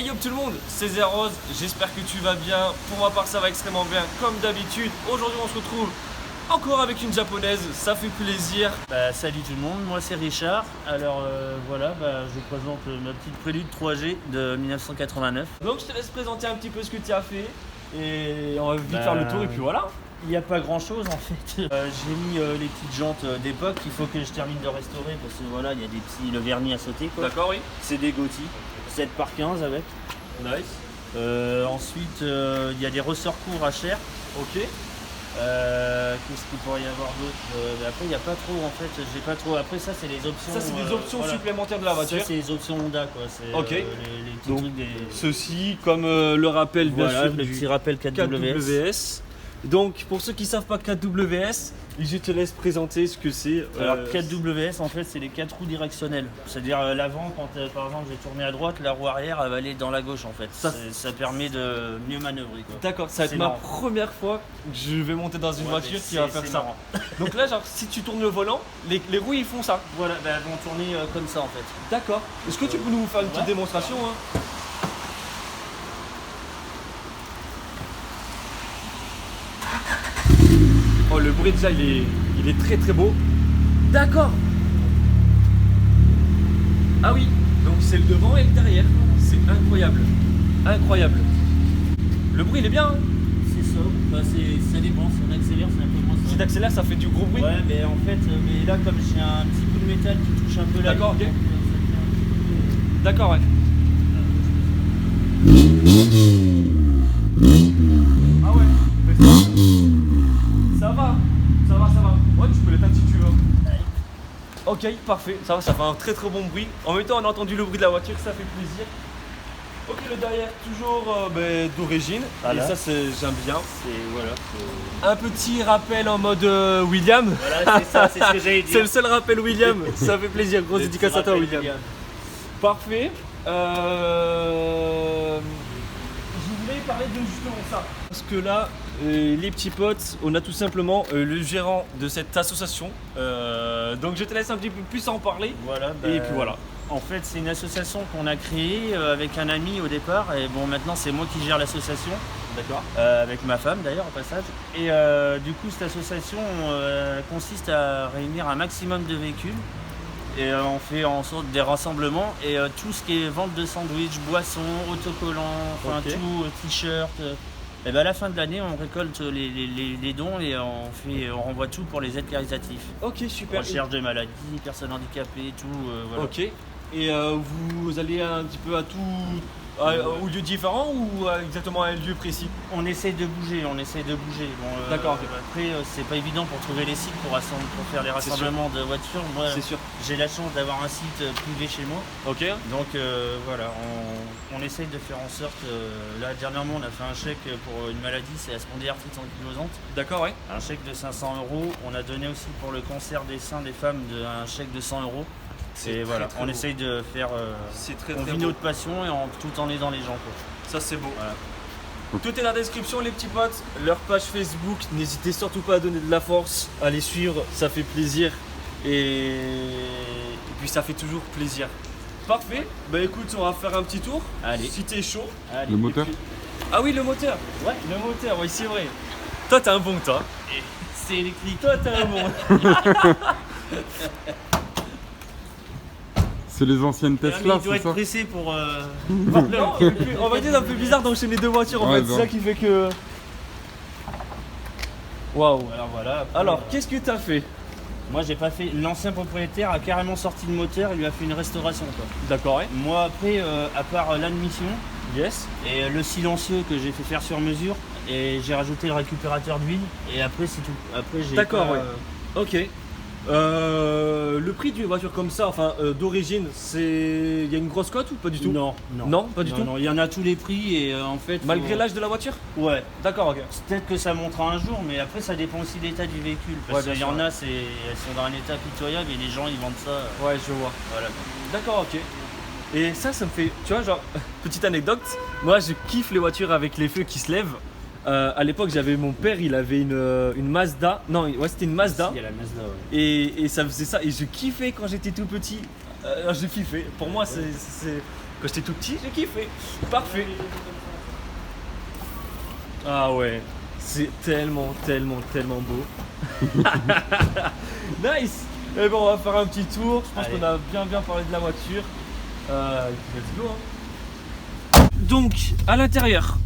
Hey yo tout le monde, c'est Zerose, j'espère que tu vas bien. Pour ma part ça va extrêmement bien comme d'habitude. Aujourd'hui on se retrouve encore avec une japonaise, ça fait plaisir. Salut tout le monde, moi c'est Richard. Alors voilà, je vous présente ma petite Prélude 3G de 1989. Donc je te laisse présenter un petit peu ce que tu as fait et on va vite faire le tour et puis voilà. Il n'y a pas grand chose en fait. J'ai mis les petites jantes d'époque, il faut que je termine de restaurer parce que voilà, il y a le vernis à sauter quoi. D'accord, oui. C'est des Gotti, 7 par 15 avec. Nice. Ensuite il y a des ressorts courts à chair. Ok. Qu'est-ce qu'il pourrait y avoir d'autre après il n'y a pas trop en fait, j'ai pas trop. Après ça c'est les options. Ça c'est des options voilà. supplémentaires de la voiture. Ça c'est les options Honda quoi. C'est ok. Les petits donc, trucs des... ceci comme le rappel bien voilà, sûr le petit rappel 4WS. Donc pour ceux qui savent pas 4WS, je te laisse présenter ce que c'est. Alors 4WS en fait c'est les 4 roues directionnelles. C'est-à-dire l'avant quand par exemple j'ai tourné à droite, la roue arrière elle va aller dans la gauche en fait. Ça permet de mieux manœuvrer quoi. D'accord, ça va être ma première fois que je vais monter dans une voiture qui va faire ça. Donc là genre si tu tournes le volant, les roues ils font ça. Voilà, elles vont tourner comme ça en fait. D'accord. Est-ce que tu peux nous faire une petite démonstration hein? Oh le bruit déjà il est très très beau. D'accord. Ah oui, donc c'est le devant et le derrière. C'est incroyable. Incroyable. Le bruit il est bien hein? C'est ça, ça dépend, si on accélère c'est un peu moins ça. Si t'accélères ça fait du gros bruit. Ouais mais en fait, mais là comme j'ai un petit coup de métal qui touche un peu la. D'accord, ok. D'accord ouais. Ah ouais, mais ça va. Ouais, tu peux l'éteindre si tu veux. Ok, parfait, ça va, ça fait un très très bon bruit. En même temps, on a entendu le bruit de la voiture, ça fait plaisir. Ok, le derrière, toujours d'origine. Voilà. Et ça, j'aime bien. Voilà. Un petit rappel en mode William. Voilà, c'est ça, c'est ce que j'allais dire. C'est le seul rappel William, ça fait plaisir. Grosse dédicace à toi, William. Parfait. Je voulais parler de justement ça. Parce que là, les petits potes, on a tout simplement le gérant de cette association. Donc je te laisse un petit peu plus en parler. Voilà. Et puis voilà. En fait, c'est une association qu'on a créée avec un ami au départ. Et bon, maintenant, c'est moi qui gère l'association. D'accord. Avec ma femme d'ailleurs, au passage. Et du coup, cette association consiste à réunir un maximum de véhicules. Et on fait en sorte des rassemblements et tout ce qui est vente de sandwich, boissons, autocollants, enfin okay. tout, t-shirts. Et à la fin de l'année, on récolte les dons et on renvoie tout pour les aides caritatives. Ok, super. Recherche de maladies, personnes handicapées, tout. Voilà. Ok. Et vous allez un petit peu à tout, aux lieux différents ou exactement à un lieu précis? On essaye de bouger. Bon, d'accord. Après, c'est pas évident pour trouver les sites pour faire les rassemblements de voitures. Moi, j'ai la chance d'avoir un site privé chez moi. Ok. Donc voilà, on essaye de faire en sorte. Là, dernièrement, on a fait un chèque pour une maladie, c'est la spondylarthrite ankylosante. D'accord, ouais. Un chèque de 500 €. On a donné aussi pour le cancer des seins des femmes un chèque de 100 €. Et voilà, on essaye de faire. On vit notre passion et tout en aidant les gens. Quoi. Ça, c'est beau. Voilà. Tout est dans la description, les petits potes. Leur page Facebook, n'hésitez surtout pas à donner de la force, à les suivre, ça fait plaisir. Et puis, ça fait toujours plaisir. Parfait. Bah écoute, on va faire un petit tour. Allez. Si t'es chaud. Allez. Le moteur Ah oui, le moteur. Ouais. Le moteur, oui, c'est vrai. Toi, t'es un bon, toi. C'est électrique. Toi, t'es un bon. C'est les anciennes Tesla, il doit c'est être ça? pressé pour. Non, on va dire c'est un peu bizarre d'enchaîner deux voitures en fait, c'est ça qui fait que. Waouh! Alors voilà. Après, alors, qu'est-ce que t'as fait? Moi, j'ai pas fait. L'ancien propriétaire a carrément sorti le moteur, il lui a fait une restauration. D'accord, ouais. Moi, après, à part l'admission Yes. et le silencieux que j'ai fait faire sur mesure, et j'ai rajouté le récupérateur d'huile, et après, c'est tout. Après, j'ai. D'accord, pas, ouais. Ok. Le prix d'une voiture comme ça, enfin d'origine, c'est. Il y a une grosse cote ou pas du tout? Non, Non, pas du tout. Non, il y en a tous les prix, et en fait. Malgré l'âge de la voiture? Ouais. D'accord, ok. Peut-être que ça montera un jour, mais après ça dépend aussi de l'état du véhicule. Parce qu'il y en a, elles sont dans un état pitoyable et les gens ils vendent ça. Ouais, je vois. Voilà. D'accord, ok. Et ça me fait. Tu vois, genre, petite anecdote, moi je kiffe les voitures avec les feux qui se lèvent. À l'époque, j'avais mon père, il avait une Mazda. Non, ouais, c'était une Mazda. Il y a la Mazda, ouais. Et ça faisait ça. Et je kiffais quand j'étais tout petit. J'ai kiffé. Pour moi, c'est Quand j'étais tout petit, j'ai kiffé. Parfait. Ah ouais, c'est tellement beau. Nice. Et bon, on va faire un petit tour. Je pense Allez. qu'on a bien parlé de la voiture. Let's go. Hein. Donc, à l'intérieur,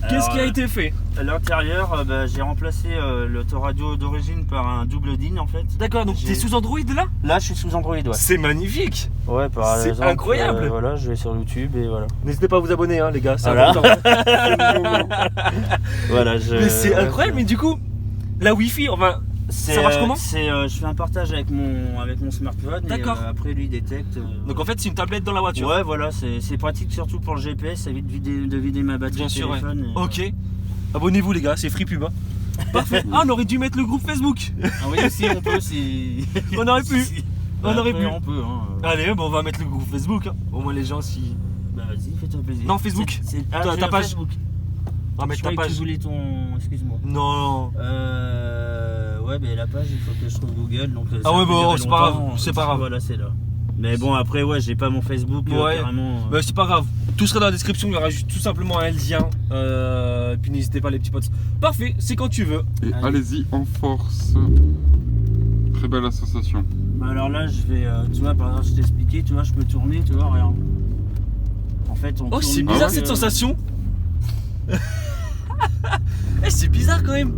qu'est-ce qui a été fait? À l'intérieur, j'ai remplacé l'autoradio d'origine par un double DIN en fait. D'accord, donc t'es sous Android là? Là, je suis sous Android, ouais. C'est magnifique. Ouais, par C'est exemple, incroyable. voilà, je vais sur YouTube et voilà. N'hésitez pas à vous abonner, hein, les gars. C'est Voilà. important. Voilà, Mais c'est incroyable, mais du coup, la Wi-Fi, enfin, ça marche comment? Je fais un partage avec mon smartphone. D'accord. Et après, lui il détecte. Donc en fait, c'est une tablette dans la voiture. Ouais, voilà, c'est pratique surtout pour le GPS, ça évite de vider ma batterie Bien sûr, ouais. téléphone. Et- Ok. Abonnez-vous, les gars, c'est free pub. Hein. Parfait. Ah, on aurait dû mettre le groupe Facebook. Ah oui, si on peut, si. On aurait pu. Si. On aurait Après, pu. On peut, hein. Allez, bon, on va mettre le groupe Facebook. Hein. Au moins, les gens, si. Bah vas-y, fais-toi plaisir. Non, Facebook. Ah, Ta j'ai un page. Facebook. On va mettre Je ta croyais que page. tu voulais ton. Excuse-moi. Non. Ouais, mais la page, il faut que je trouve Google. Donc, Ah ouais, bon, c'est pas grave, c'est pas grave. Voilà, c'est là. Mais bon, après, ouais, j'ai pas mon Facebook Ouais. carrément. Bah, c'est pas grave. Tout sera dans la description. Il y aura juste tout simplement un lien. Et puis n'hésitez pas, les petits potes. Parfait, c'est quand tu veux. Et Allez. allez-y en force. Très belle association. Bah, alors là, je vais. Tu vois, par exemple, je t'ai expliqué, tu vois, je peux tourner, tu vois, regarde. En fait, on Oh, tourne c'est mieux bizarre que- cette sensation. Eh, c'est bizarre quand même.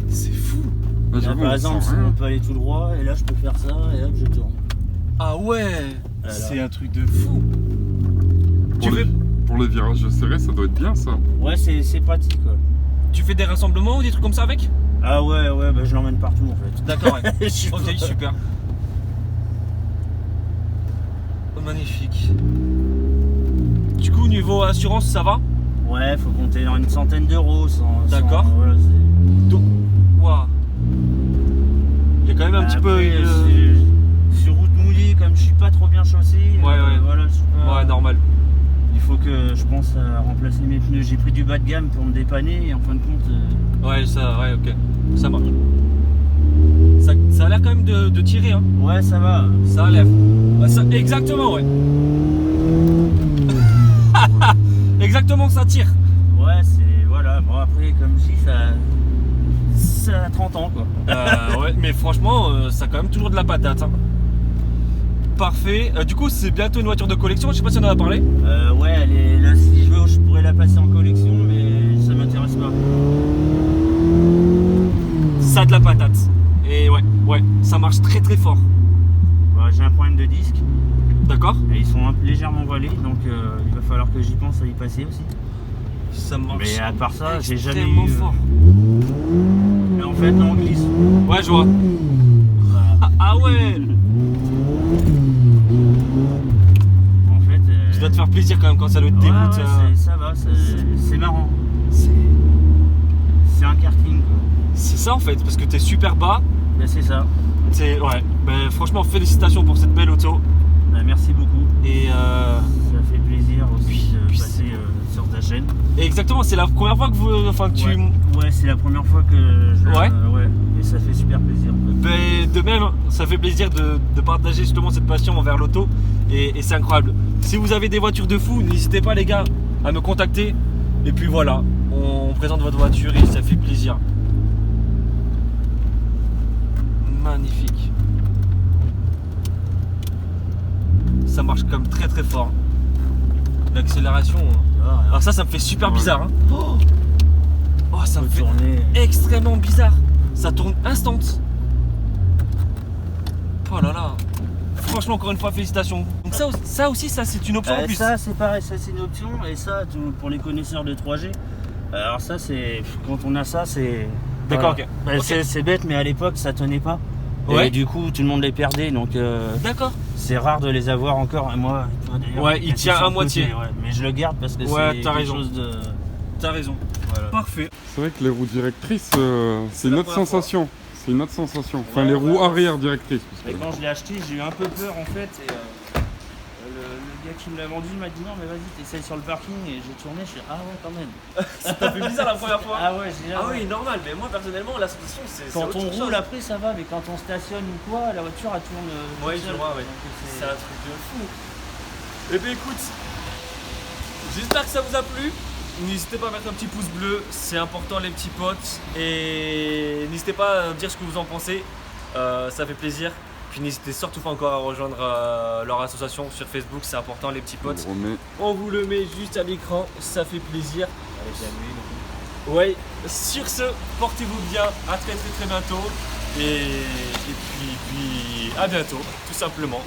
C'est fou. Là, Là, j'avoue, par on exemple, sent on rien. peut aller tout droit, et là, je peux faire ça, et hop, je tourne. Ah ouais. Alors. C'est un truc de fou. Tu Pour les virages serrés, ça doit être bien ça. Ouais, c'est pratique, quoi. Tu fais des rassemblements ou des trucs comme ça avec? Ah ouais, bah je l'emmène partout en fait. D'accord, ouais. Je suis Ok, pas- super. Oh, magnifique. Du coup, niveau assurance, ça va? Ouais, faut compter dans une centaine d'euros. D'accord. Voilà, Donc, waouh. Il y a quand même un petit peu. Après, sur route mouillée, comme je suis pas trop bien chaussé, Ouais. voilà, je suis pas- Ouais, normal. il faut que je pense à remplacer mes pneus. J'ai pris du bas de gamme pour me dépanner et en fin de compte. Ouais, ça, ouais, ok. Ça marche. Ça a l'air quand même de tirer, hein. Ouais, ça va. Ça a l'air. Ouais, exactement, ouais. Exactement, ça tire. Ouais, c'est. Voilà. Bon, après, comme je dis, ça a 30 ans quoi. Ouais, mais franchement, ça a quand même toujours de la patate. Hein. Parfait. Du coup, c'est bientôt une voiture de collection. Je sais pas si on en a parlé. Ouais, elle est là. Si je veux, je pourrais la passer en collection, mais ça m'intéresse pas. Ça a de la patate. Et ouais, ça marche très fort. Bah, j'ai un problème de disque. D'accord? Et ils sont légèrement voilés, donc il va falloir que j'y pense à y passer aussi. Ça marche. Mais à part ça, j'ai jamais extrêmement eu. fort. Mais en fait, là, on glisse. Ouais, je vois. Voilà. Ah ouais. En fait. Ça doit te faire plaisir quand même quand ça le déroute. ouais, ça va, c'est marrant. C'est un karting quoi. C'est ça en fait, parce que t'es super bas. Bah, c'est ça. Ouais. Ben, franchement, félicitations pour cette belle auto. Bah, merci beaucoup. Et Ça fait plaisir aussi de Puis passer sur ta chaîne. et exactement, c'est la première fois que tu. Ouais, c'est la première fois que je. Ouais. Ouais. Et ça fait super plaisir. Ben, de même, ça fait plaisir de partager justement cette passion envers l'auto et c'est incroyable. Si vous avez des voitures de fou, n'hésitez pas les gars à me contacter. Et puis voilà, on présente votre voiture et ça fait plaisir. Magnifique. Ça marche comme très fort. L'accélération. Alors ça me fait super bizarre. Hein. Oh, ça me fait tourner. extrêmement bizarre. Ça tourne instant. Oh là là. Franchement, encore une fois, félicitations. Donc ça aussi, c'est une option en plus. Ça c'est pareil, ça c'est une option et ça pour les connaisseurs de 3G. Alors ça c'est quand on a ça c'est. D'accord, voilà. ok. Bah, Ok. c'est bête mais à l'époque ça tenait pas. Ouais. Et du coup tout le monde les perdait donc D'accord. c'est rare de les avoir encore. Et moi, tu vois, d'ailleurs, Ouais, il elle tient sur à le moitié. côté, ouais. Mais je le garde parce que Ouais, c'est t'as quelque raison. chose de. T'as raison. Voilà. Parfait. C'est vrai que les roues directrices, c'est la une autre première fois. sensation. C'est une autre sensation. Enfin, Ouais, les roues ouais. arrière directrices. Et quand je l'ai acheté, j'ai eu un peu peur en fait. Et, le gars qui me l'a vendu m'a dit non, mais vas-y, t'essayes sur le parking. Et j'ai tourné, je suis ah ouais, quand même. Ça t'a fait bizarre la première fois. Ah ouais, j'ai Ah oui, normal, mais moi personnellement, la sensation, c'est. Quand autre on chose. roule après ça va, mais quand on stationne ou quoi, la voiture elle tourne. Ouais, toute je seule. vois, ouais. Donc, C'est un truc de fou. Et bien écoute, j'espère que ça vous a plu. N'hésitez pas à mettre un petit pouce bleu, c'est important les petits potes. Et n'hésitez pas à me dire ce que vous en pensez, ça fait plaisir. Puis n'hésitez surtout pas encore à rejoindre leur association sur Facebook, c'est important les petits potes. On vous le met juste à l'écran, ça fait plaisir. Ouais, sur ce, portez-vous bien, à très bientôt. Et puis à bientôt, tout simplement.